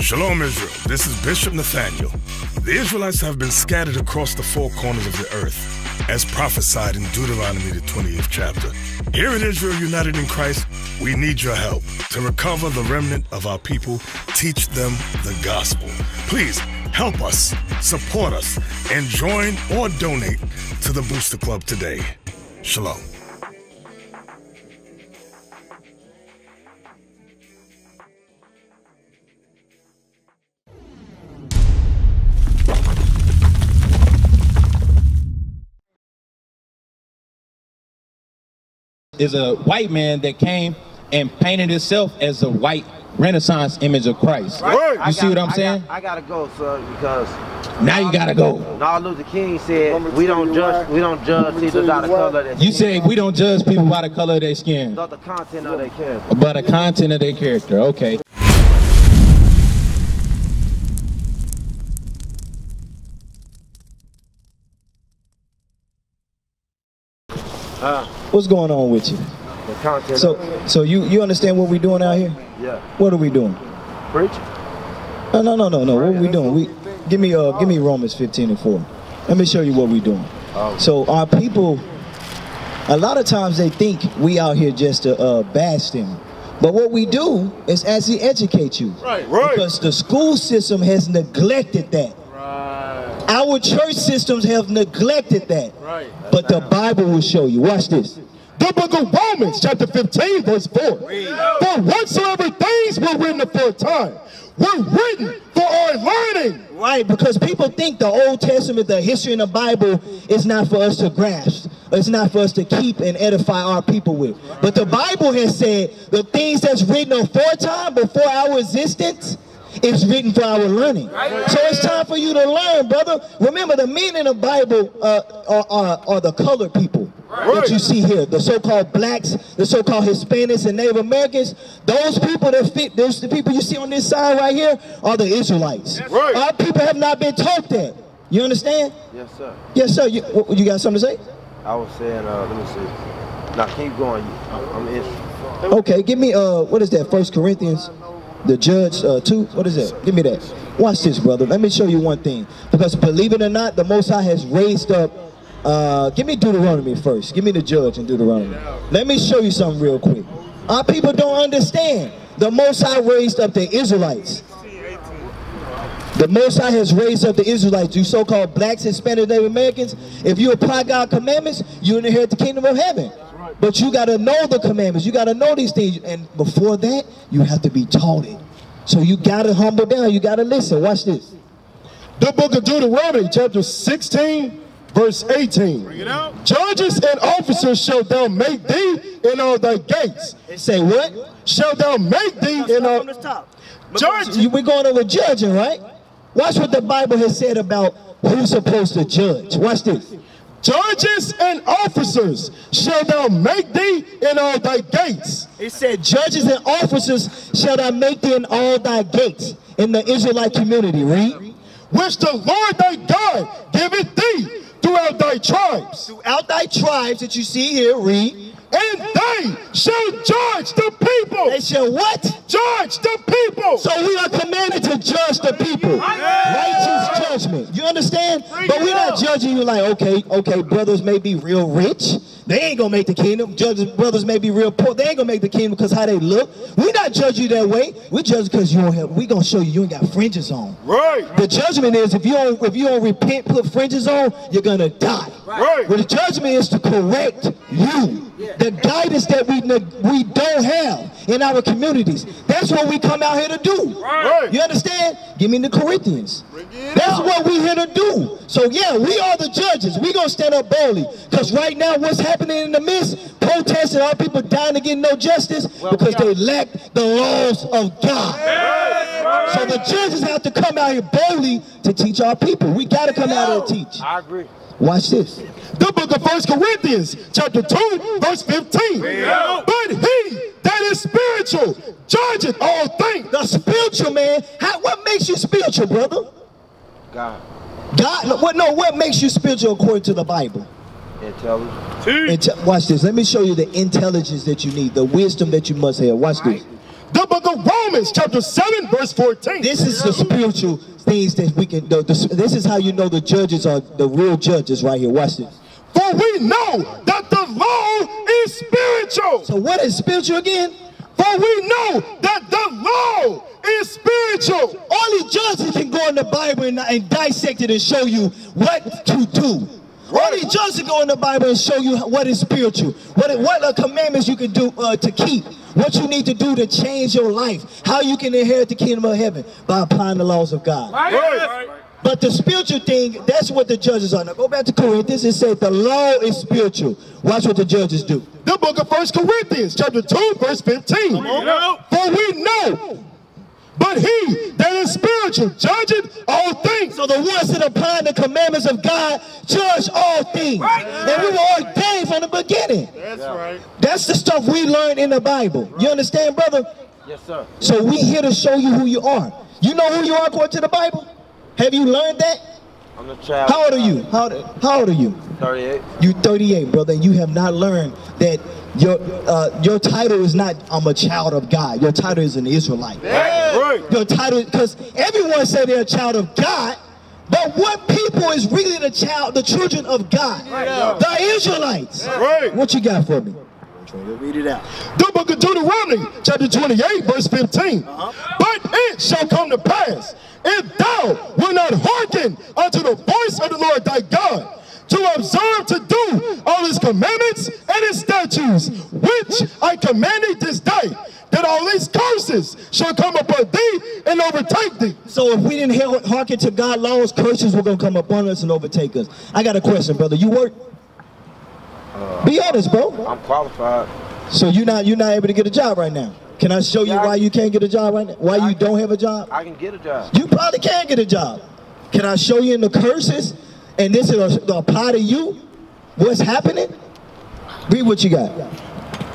Shalom, Israel. This is Bishop Nathaniel. The Israelites have been scattered across the four corners of the earth, as prophesied in Deuteronomy, the 20th chapter. Here at Israel United in Christ, we need your help to recover the remnant of our people, teach them the gospel. Please help us, support us, and join or donate to the Booster Club today. Shalom. Is a white man that came and painted himself as a white Renaissance image of Christ. Right. You see what I'm saying? I gotta go, sir, because now you gotta go. Martin Luther King said we don't judge people by the color of their skin. You say we don't judge people by the color of their skin. But the content of their character. By the content of their character. Okay. What's going on with you? The content. So you understand what we're doing out here? Yeah. What are we doing? Preach. No. What are we doing? Give me Romans 15:4. Let me show you what we're doing. Oh. So our people, a lot of times they think we out here just to bash them. But what we do is actually educate you. Right. Because the school system has neglected that. Our church systems have neglected that. Right. But the Bible will show you. Watch this. The book of Romans, chapter 15, verse 4. For whatsoever things were written aforetime were written for our learning. Right, because people think the Old Testament, the history in the Bible, is not for us to grasp. It's not for us to keep and edify our people with. But the Bible has said the things that's written aforetime, before our existence, it's written for our learning. So it's time for you to learn, brother. Remember, the meaning of the Bible are the colored people that you see here. The so-called blacks, the so-called Hispanics and Native Americans. Those people that fit, the people you see on this side right here are the Israelites. Our people have not been taught that. You understand? Yes, sir. Yes, sir. You got something to say? I was saying, let me see. Now keep going. I'm interested. Okay, give me, what is that, 1 Corinthians? The Judge 2, what is that? Give me that. Watch this, brother. Let me show you one thing. Because believe it or not, the Most High has raised up, give me Deuteronomy first. Give me the Judge in Deuteronomy. Let me show you something real quick. Our people don't understand. The Most High raised up the Israelites. The Most High has raised up the Israelites, you so-called blacks, Hispanic, Native Americans. If you apply God's commandments, you inherit the kingdom of heaven. But you got to know the commandments. You got to know these things. And before that, you have to be taught it. So you got to humble down. You got to listen. Watch this. The book of Deuteronomy, chapter 16, verse 18. Bring it out. Judges and officers shall thou make thee in all thy gates. It say what? Shall thou make thee in all... Judges. We're going over judging, right? Watch what the Bible has said about who's supposed to judge. Watch this. Judges and officers shall thou make thee in all thy gates. It said, judges and officers shall thou make thee in all thy gates. In the Israelite community, read. Which the Lord thy God giveth thee throughout thy tribes. Throughout thy tribes that you see here, read. And they shall judge the people. They shall what? Judge the people. So we are commanded to judge the people. Righteous judgment. You understand? But we're not judging you like, okay, brothers may be real rich. They ain't gonna make the kingdom. Brothers may be real poor. They ain't gonna make the kingdom because how they look. We're not judging you that way. We judge because you don't have. We gonna show you ain't got fringes on. Right. The judgment is if you don't repent, put fringes on, you're gonna die. Right. Well, the judgment is to correct you. The guidance that we don't have in our communities. That's what we come out here to do. Right. You understand? Give me the Corinthians. That's what we're here to do. So yeah, we are the judges. We're going to stand up boldly. Because right now what's happening in the midst, protesting, our people dying to get no justice because they lack the laws of God. So the judges have to come out here boldly to teach our people. We got to come out here and teach. I agree. Watch this. The book of 1 Corinthians, chapter 2, verse 15. But he that is spiritual judgeth all things. The spiritual man, what makes you spiritual, brother? God. God, what makes you spiritual according to the Bible? Intelligence. Watch this. Let me show you the intelligence that you need, the wisdom that you must have. Watch this. The book of Romans, chapter 7, verse 14. This is the spiritual things that we can do. This is how you know the judges are the real judges right here. Watch this. For we know that the law is spiritual. So what is spiritual again? For we know that the law is spiritual. Only judges can go in the Bible and dissect it and show you what to do. Only judges can go in the Bible and show you what is spiritual. What commandments you can do to keep. What you need to do to change your life. How you can inherit the kingdom of heaven by applying the laws of God. But the spiritual thing, that's what the judges are. Now go back to Corinthians. It said the law is spiritual. Watch what the judges do. The book of 1 Corinthians, chapter 2, verse 15. For we know, but he that is spiritual judgeth all things. So the ones that apply the commandments of God judge all things. And we were ordained from the beginning. That's right. That's the stuff we learned in the Bible. You understand, brother? Yes, sir. So we here to show you who you are. You know who you are according to the Bible? Have you learned that? I'm the child. How old are you? How old are you? 38. You 38, brother, and you have not learned that your title is not I'm a child of God. Your title is an Israelite. Your title, because everyone say they're a child of God, but what people is really the children of God? The Israelites. What you got for me? Read it out. The book of Deuteronomy, chapter 28, verse 15. But it shall come to pass, if thou wilt not hearken unto the voice of the Lord thy God, to observe to do all his commandments and his statutes, which I command thee this day, that all these curses shall come upon thee and overtake thee. So if we didn't hearken to God's laws, curses were going to come upon us and overtake us. I got a question, brother. You work? Be honest, bro. I'm qualified. So you're not able to get a job right now. Can I show you why you can't get a job right now? Why you don't have a job? I can get a job. You probably can get a job. Can I show you in the curses? And this is apply to you? What's happening? Read what you got.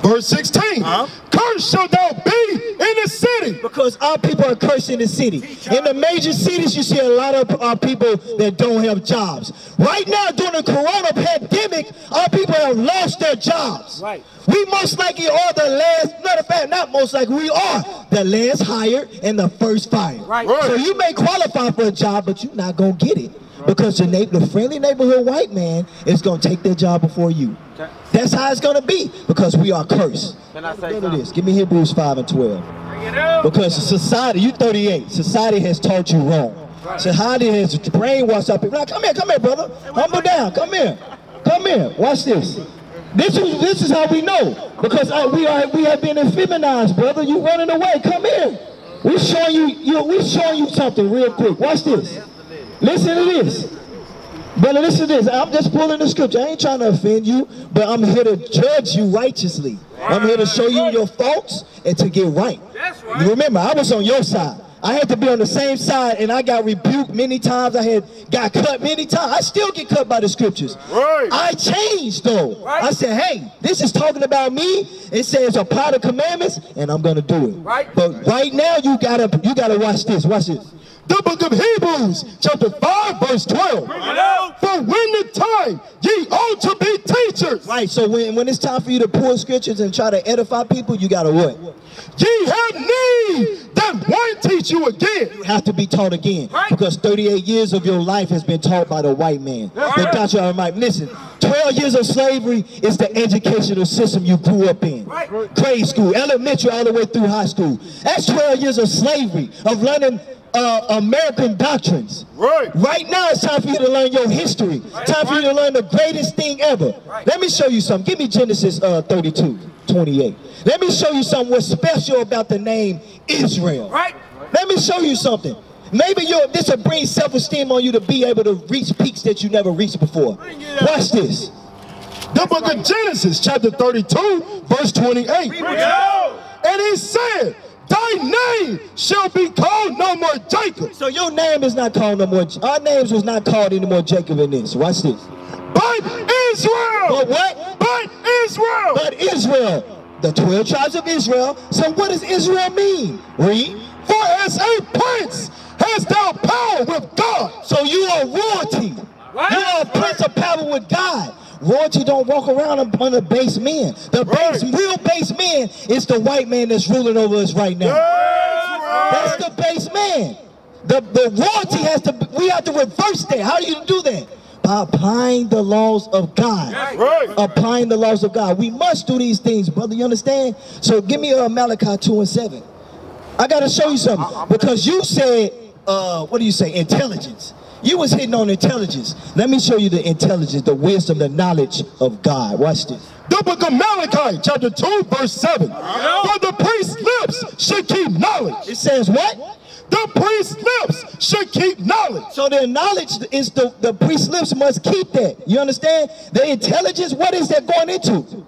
Verse 16. Cursed shalt thou be in the city. Because our people are cursed in the city. In the major cities, you see a lot of our people that don't have jobs. Right now, during the corona pandemic, our people have lost their jobs. We most likely are the last, matter of fact, not most likely, we are the last hired and the first fired. So you may qualify for a job, but you're not going to get it. Because the friendly neighborhood white man is going to take their job before you. That's how it's going to be, because we are cursed. Can I say Look at this. Give me Hebrews 5 and 12. Because society, you 38, society has taught you wrong. Society has brainwashed our people. Now, come here, brother. Humble down. Come here. Watch this. This is how we know. Because we have been effeminized, brother. You running away. Come here. We're showing you something real quick. Watch this. Listen to this. Brother, listen to this. I'm just pulling the scripture. I ain't trying to offend you, but I'm here to judge you righteously. I'm here to show you your faults and to get right. You remember, I was on your side. I had to be on the same side, and I got rebuked many times. I got cut many times. I still get cut by the scriptures. I changed, though. I said, hey, this is talking about me. It says apply the commandments, and I'm going to do it. But right now, you gotta watch this. Watch this. The book of Hebrews, chapter 5, verse 12. For when the time ye ought to be teachers. Right, so when it's time for you to pull scriptures and try to edify people, you gotta what? Ye have need that one teach you again. You have to be taught again. Because 38 years of your life has been taught by the white man. The doctrine of right. Listen, 12 years of slavery is the educational system you grew up in. Grade school, elementary, all the way through high school. That's 12 years of slavery, of learning American doctrines. Right now it's time for you to learn your history. Time for you to learn the greatest thing ever. Let me show you something. Give me Genesis 32:28. Let me show you something what's special about the name Israel. Let me show you something. Maybe this will bring self-esteem on you to be able to reach peaks that you never reached before. Watch this. The book of Genesis, chapter 32, verse 28. And he said, thy name shall be called no more Jacob. So your name is not called no more. Our names was not called anymore Jacob in this. Watch this. But Israel. But what? But Israel. But Israel. The 12 tribes of Israel. So what does Israel mean? Read. For as a prince hast thou power with God. So you are royalty. What? You are a prince of power with God. Royalty don't walk around under base men. The real base man is the white man that's ruling over us right now. That's the base man. The royalty has to, we have to reverse that. How do you do that? By applying the laws of God. Applying the laws of God. We must do these things, brother. You understand? So give me Malachi 2:7. I got to show you something. Because you said, what do you say? Intelligence. You was hitting on intelligence. Let me show you the intelligence, the wisdom, the knowledge of God. Watch this. The book of Malachi, chapter 2, verse 7. For the priest's lips should keep knowledge. It says what? The priest's lips should keep knowledge. So their knowledge is the priest's lips must keep that. You understand? The intelligence, what is that going into?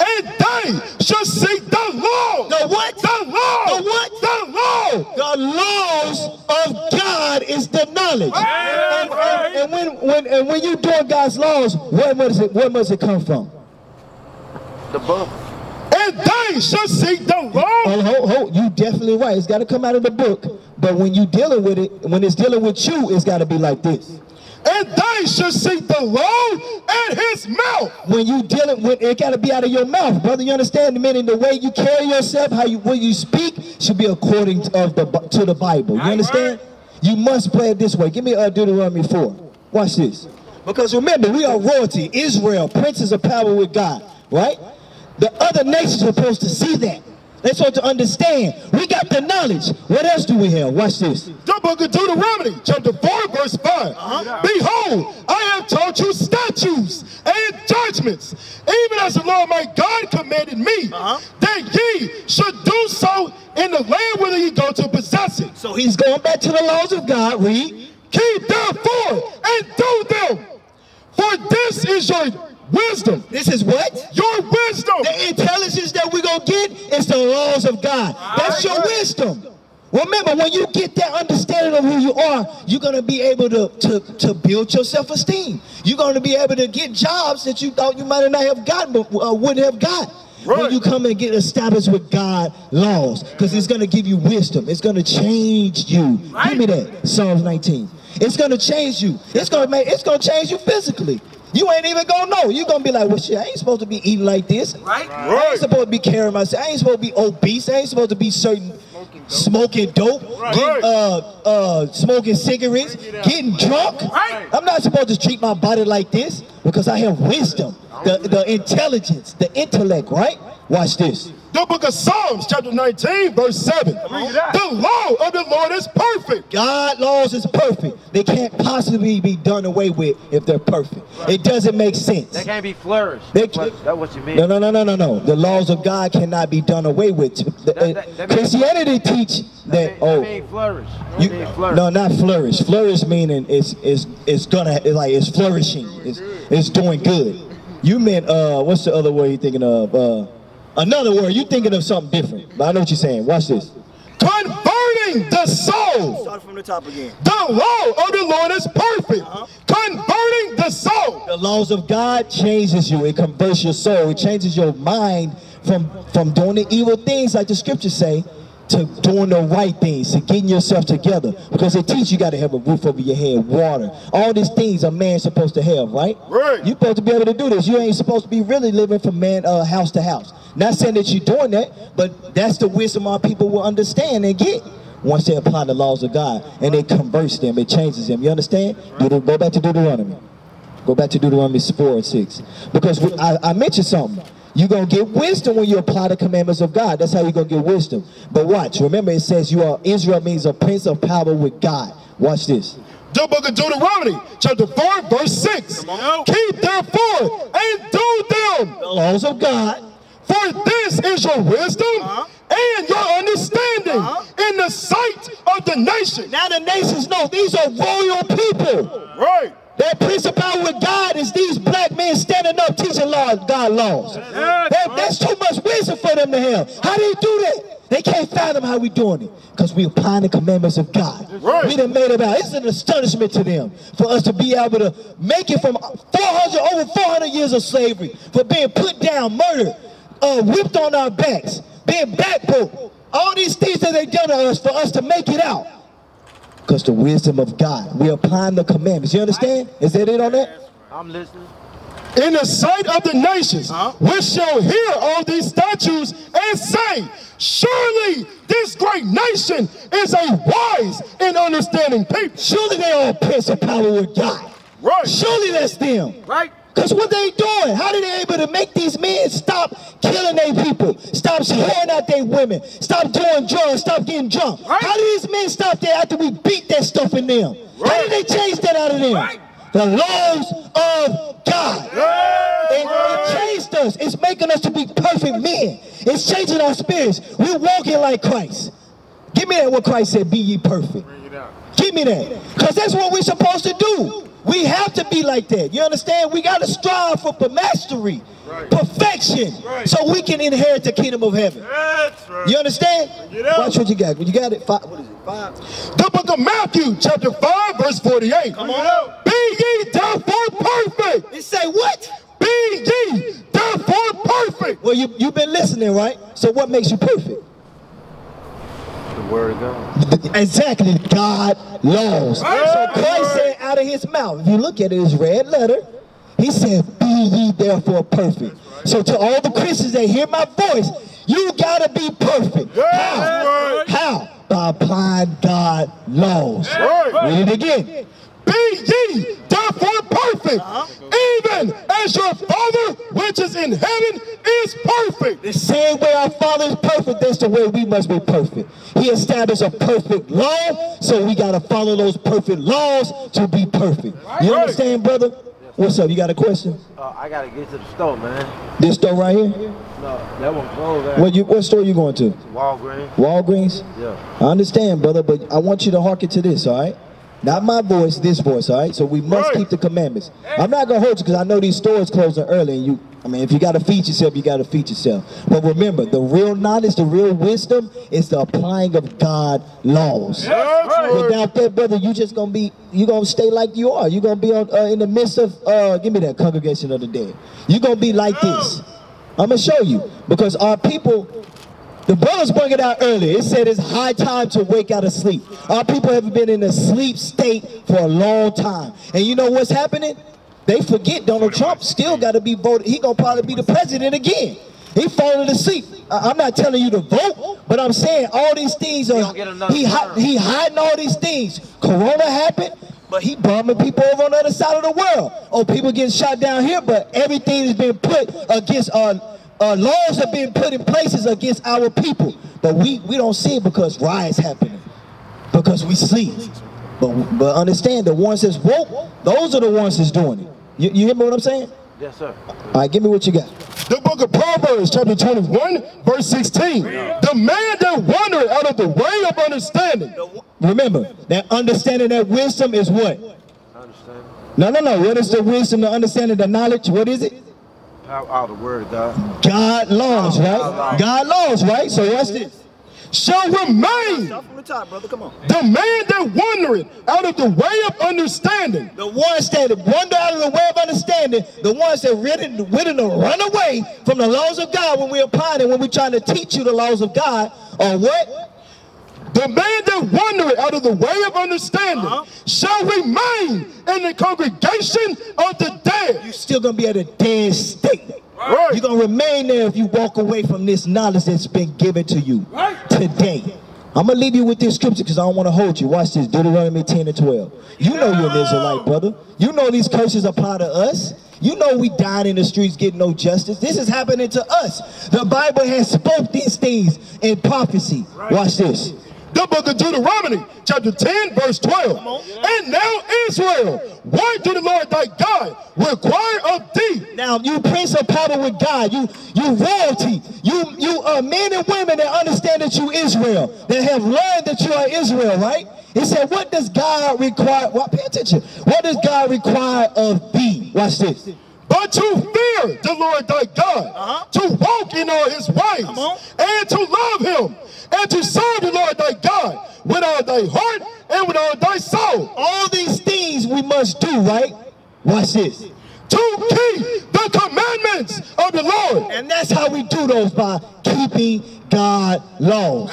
And they should seek the law. The what? The law. The what? The law. The laws of God is the knowledge. And when you're doing God's laws, where must it come from? The book. And they should seek the law. Hold. You definitely right. It's got to come out of the book. But when you dealing with it, when it's dealing with you, it's got to be like this. And they should seek the law in his mouth. When you dealing with it, got to be out of your mouth, brother. You understand? Meaning the way you carry yourself, when you speak, should be according to the Bible. You understand? You must play it this way. Give me Deuteronomy 4. Watch this. Because remember, we are royalty. Israel, princes of power with God. Right? The other nations are supposed to see that. They're supposed to understand. We got the knowledge. What else do we have? Watch this. The book of Deuteronomy, chapter 4, verse 5. Behold, I have taught you statutes and judgments, even as the Lord my God commanded me, that ye should do so in the land whither ye go to possess it. So he's going back to the laws of God. Read. Keep therefore and do them, for this is your wisdom. This is what? Your wisdom. The intelligence that we're going to get is the laws of God. That's your wisdom. Remember, when you get that understanding of who you are, you're going to be able to build your self-esteem. You're going to be able to get jobs that you thought you might not have gotten, but wouldn't have got. When you come and get established with God laws, because it's going to give you wisdom. It's going to change you. Give me that. Psalms 19. It's going to change you. It's going to change you physically. You ain't even gonna know. You're gonna be like, well, shit, I ain't supposed to be eating like this. I ain't supposed to be carrying myself. I ain't supposed to be obese. I ain't supposed to be smoking dope, smoking cigarettes, getting drunk. I'm not supposed to treat my body like this because I have wisdom, the intelligence, the intellect, right? Watch this. The book of Psalms, chapter 19, verse 7. The law of the Lord is perfect. God's laws is perfect. They can't possibly be done away with if they're perfect. It doesn't make sense. They can't be flourished. That's what you mean. No. The laws of God cannot be done away with. Christianity teach that. Flourish. No, not flourish. Flourish meaning it's flourishing. It's doing good. You meant what's the other word you're thinking of? Another word, you're thinking of something different. But I know what you're saying. Watch this. Converting the soul. Start from the top again. The law of the Lord is perfect. Converting the soul. The laws of God changes you. It converts your soul. It changes your mind from doing the evil things like the scriptures say to doing the right things, to getting yourself together. Because it teaches you got to have a roof over your head, water. All these things a man's supposed to have, right? You're supposed to be able to do this. You ain't supposed to be really living from house to house. Not saying that you're doing that, but that's the wisdom our people will understand and get once they apply the laws of God and it converts them, it changes them. You understand? Go back to Deuteronomy. Go back to Deuteronomy 4 and 6. Because I mentioned something. You're going to get wisdom when you apply the commandments of God. That's how you're going to get wisdom. But watch. Remember, it says Israel means a prince of power with God. Watch this. The book of Deuteronomy, chapter 4, verse 6. Keep therefore and do them, the laws of God. For this is your wisdom and your understanding in the sight of the nation. Now the nations know these are royal people. That prince of power with God is these black men standing up teaching God laws. That's too much wisdom for them to have. How do you do that? They can't fathom how we doing it because we applying the commandments of God. Right. We done made it out. It's an astonishment to them for us to be able to make it from over 400 years of slavery, for being put down, murdered, whipped on our backs, being backbone. All these things that they done to us for us to make it out. Because the wisdom of God. We're applying the commandments. You understand? Is that it on that? I'm listening. In the sight of the nations, which shall hear all these statutes and say, surely this great nation is a wise and understanding people. Surely they all prince of power with God. Right. Surely that's them. Right. Because what they doing? How are they able to make these men stop killing their people? Stop whoring out their women? Stop doing drugs? Stop getting drunk? Right. How do these men stop that after we beat that stuff in them? Right. How did they change that out of them? Right. The laws of God. It changed us. It's making us to be perfect men. It's changing our spirits. We're walking like Christ. Give me that what Christ said, be ye perfect. Give me that. Because that's what we're supposed to do. We have to be like that. You understand? We got to strive for mastery, perfection, so we can inherit the kingdom of heaven. You understand? Watch what you got. When you got it, what is it? 5. The book of Matthew, chapter 5, verse 48. Come on. Be ye therefore perfect. It say what? Be ye therefore perfect. Well, you've been listening, right? So what makes you perfect? The word of God. Exactly, God laws. So Christ said out of his mouth, if you look at it, it's red letter, he said, be ye therefore perfect. So to all the Christians that hear my voice, you gotta be perfect. How? How? By applying God laws. Read it again. Be ye therefore perfect, even as your Father which is in heaven is perfect. The same way our Father is perfect, that's the way we must be perfect. He established a perfect law, so we got to follow those perfect laws to be perfect. You understand, brother? What's up? You got a question? I got to get to the store, man. This store right here? No, that one closed. What store you going to? Walgreens. Walgreens? Yeah. I understand, brother, but I want you to hearken to this, all right? Not my voice, this voice, all right? So we must keep the commandments. I'm not going to hold you because I know these stores closing early. And if you got to feed yourself, you got to feed yourself. But remember, the real knowledge, the real wisdom is the applying of God laws. Without that, brother, you just going to stay like you are. You're going to be in the midst of, give me that congregation of the dead. You're going to be like this. I'm going to show you. Because our people... The brothers bring it out earlier. It said it's high time to wake out of sleep. Our people have been in a sleep state for a long time. And you know what's happening? They forget Donald Trump still got to be voted. He going to probably be the president again. He falling asleep. I'm not telling you to vote, but I'm saying all these things are, he hiding all these things. Corona happened, but he bombing people over on the other side of the world. Oh, people getting shot down here, but everything has been put against laws have been put in places against our people, but we don't see it because riots happening, because we sleep. But understand, the ones that's woke, those are the ones that's doing it. You hear me what I'm saying? Yes, sir. All right, give me what you got. The book of Proverbs, chapter 21, verse 16. The man that wandereth out of the way of understanding. Remember, that understanding, that wisdom is what? Understanding. No. What is the wisdom, the understanding, the knowledge? What is it? Out the word of God. God laws, right? God laws, right? So what's this? Shall remain. Stop from the top, brother. Come on. The man that wandereth out of the way of understanding. The ones that wander out of the way of understanding, the ones that willing to run away from the laws of God when we apply it, when we're trying to teach you the laws of God, are what? The man that wandereth out of the way of understanding shall remain in the congregation of the dead. You're still going to be at a dead state. Right. You're going to remain there if you walk away from this knowledge that's been given to you today. I'm going to leave you with this scripture because I don't want to hold you. Watch this, Deuteronomy 10 and 12. You know you're an Israelite, brother. You know these curses apply to us. You know we dying in the streets getting no justice. This is happening to us. The Bible has spoke these things in prophecy. Watch this. The book of Deuteronomy, chapter 10, verse 12. And now Israel, what do the Lord thy God require of thee? Now you prince of power with God, you royalty, you men and women that understand that you Israel, that have learned that you are Israel, right? He said, what does God require? Well, pay attention. What does God require of thee? Watch this. But to fear the Lord thy God, to walk in all his ways, and to love him, and to serve the Lord thy God with all thy heart and with all thy soul. All these things we must do, right? Watch this. To keep the commandments of the Lord. And that's how we do those, by keeping God's laws.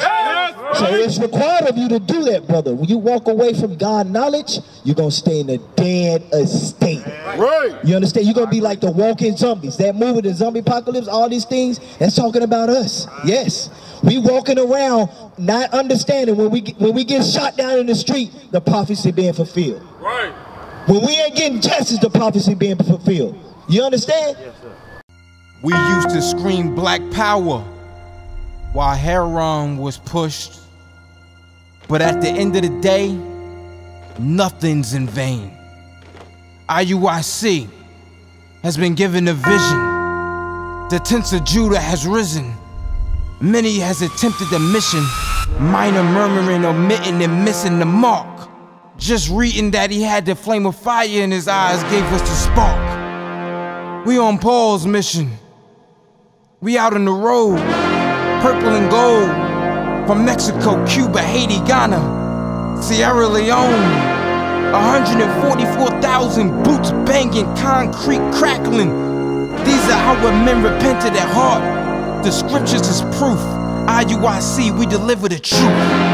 So it's required of you to do that, brother. When you walk away from God knowledge, you're going to stay in a dead estate. Right. You understand? You're going to be like the walking zombies. That movie, the zombie apocalypse, all these things, that's talking about us. Yes. We walking around not understanding when we get shot down in the street, the prophecy being fulfilled. Right. When we ain't getting justice, the prophecy being fulfilled. You understand? Yes, sir. We used to scream black power while heroin was pushed. But at the end of the day, nothing's in vain. IUIC has been given a vision. The tents of Judah has risen. Many has attempted the mission, minor murmuring, omitting, and missing the mark. Just reading that he had the flame of fire in his eyes gave us the spark. We on Paul's mission. We out on the road, purple and gold, from Mexico, Cuba, Haiti, Ghana, Sierra Leone. 144,000 boots banging, concrete crackling. These are our men repented at heart. The scriptures is proof. IUIC, we deliver the truth.